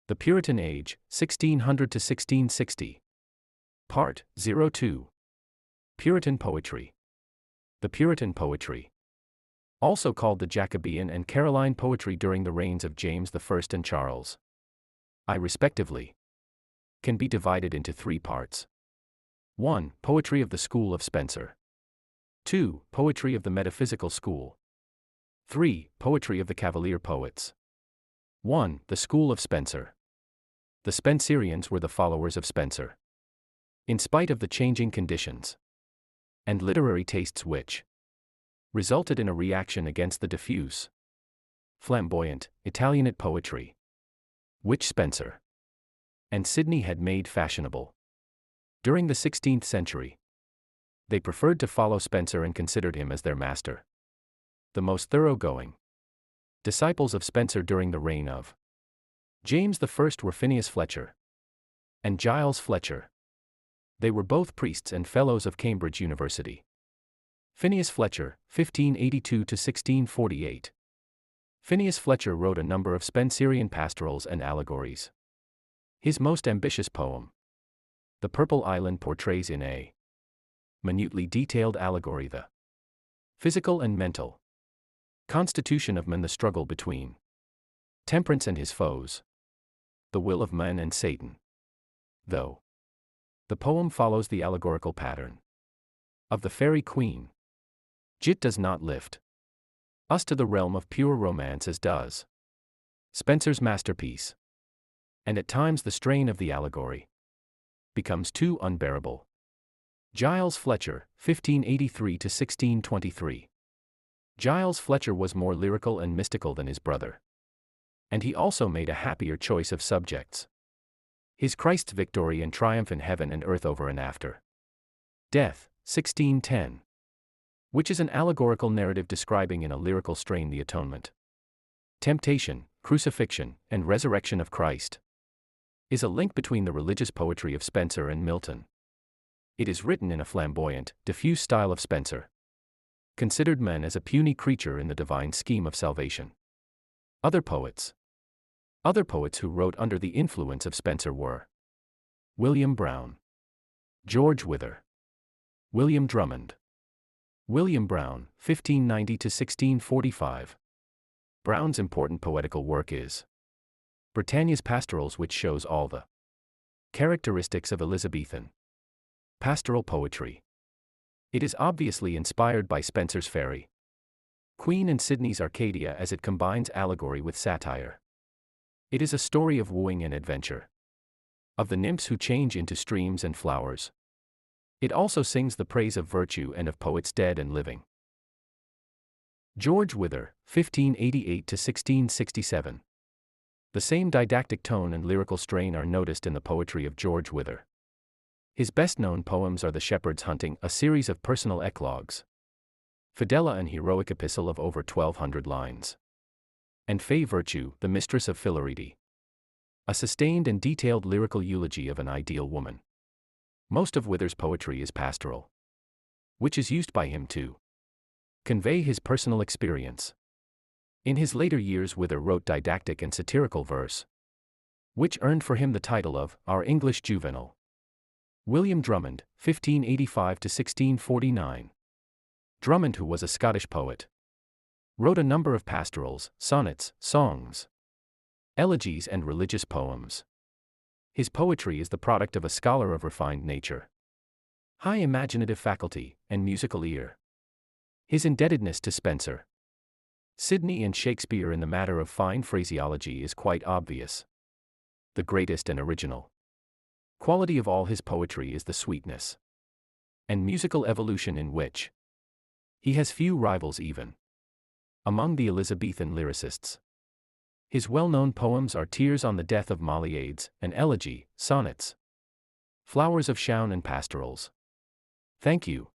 The Puritan Age, 1600 to 1660. Part-02. Puritan Poetry. The Puritan poetry, also called the Jacobean and Caroline poetry during the reigns of James I and Charles I respectively, can be divided into three parts. 1. Poetry of the School of Spenser. 2. Poetry of the Metaphysical School. 3. Poetry of the Cavalier Poets. 1. The School of Spenser. The Spenserians were the followers of Spenser. In spite of the changing conditions and literary tastes which resulted in a reaction against the diffuse, flamboyant, Italianate poetry, which Spenser and Sidney had made fashionable during the 16th century, they preferred to follow Spenser and considered him as their master. The most thoroughgoing disciples of Spenser during the reign of James I were Phineas Fletcher and Giles Fletcher. They were both priests and fellows of Cambridge University. Phineas Fletcher, 1582 to 1648. Phineas Fletcher wrote a number of Spenserian pastorals and allegories. His most ambitious poem, The Purple Island, portrays in a minutely detailed allegory the physical and mental constitution of man, the struggle between temperance and his foes, the will of man and Satan. Though the poem follows the allegorical pattern of the Fairy Queen, it does not lift us to the realm of pure romance as does Spenser's masterpiece, and at times the strain of the allegory becomes too unbearable. Giles Fletcher, 1583 to 1623. Giles Fletcher was more lyrical and mystical than his brother, and he also made a happier choice of subjects. His Christ's victory and triumph in heaven and earth over and after death, 1610, which is an allegorical narrative describing in a lyrical strain the atonement, temptation, crucifixion, and resurrection of Christ, is a link between the religious poetry of Spenser and Milton. It is written in a flamboyant, diffuse style of Spenser, considered man as a puny creature in the divine scheme of salvation. Other poets who wrote under the influence of Spenser were William Browne, George Wither, William Drummond. William Browne, 1590 to 1645. Browne's important poetical work is Britannia's Pastorals, which shows all the characteristics of Elizabethan pastoral poetry. It is obviously inspired by Spenser's Fairy Queen and Sidney's Arcadia, as it combines allegory with satire. It is a story of wooing and adventure, of the nymphs who change into streams and flowers. It also sings the praise of virtue and of poets dead and living. George Wither, 1588 to 1667. The same didactic tone and lyrical strain are noticed in the poetry of George Wither. His best-known poems are The Shepherd's Hunting, a series of personal eclogues, Fidela, an heroic epistle of over 1,200 lines, and Fay Virtue, the Mistress of Filarete, a sustained and detailed lyrical eulogy of an ideal woman. Most of Wither's poetry is pastoral, which is used by him to convey his personal experience. In his later years, Wither wrote didactic and satirical verse, which earned for him the title of Our English Juvenal. William Drummond, 1585 to 1649. Drummond, who was a Scottish poet, wrote a number of pastorals, sonnets, songs, elegies, and religious poems. His poetry is the product of a scholar of refined nature, high imaginative faculty, and musical ear. His indebtedness to Spenser, Sidney, and Shakespeare in the matter of fine phraseology is quite obvious. The greatest and original quality of all his poetry is the sweetness and musical evolution in which he has few rivals even among the Elizabethan lyricists. His well-known poems are Tears on the Death of Maliades, an elegy, sonnets, Flowers of Shown, and pastorals. Thank you.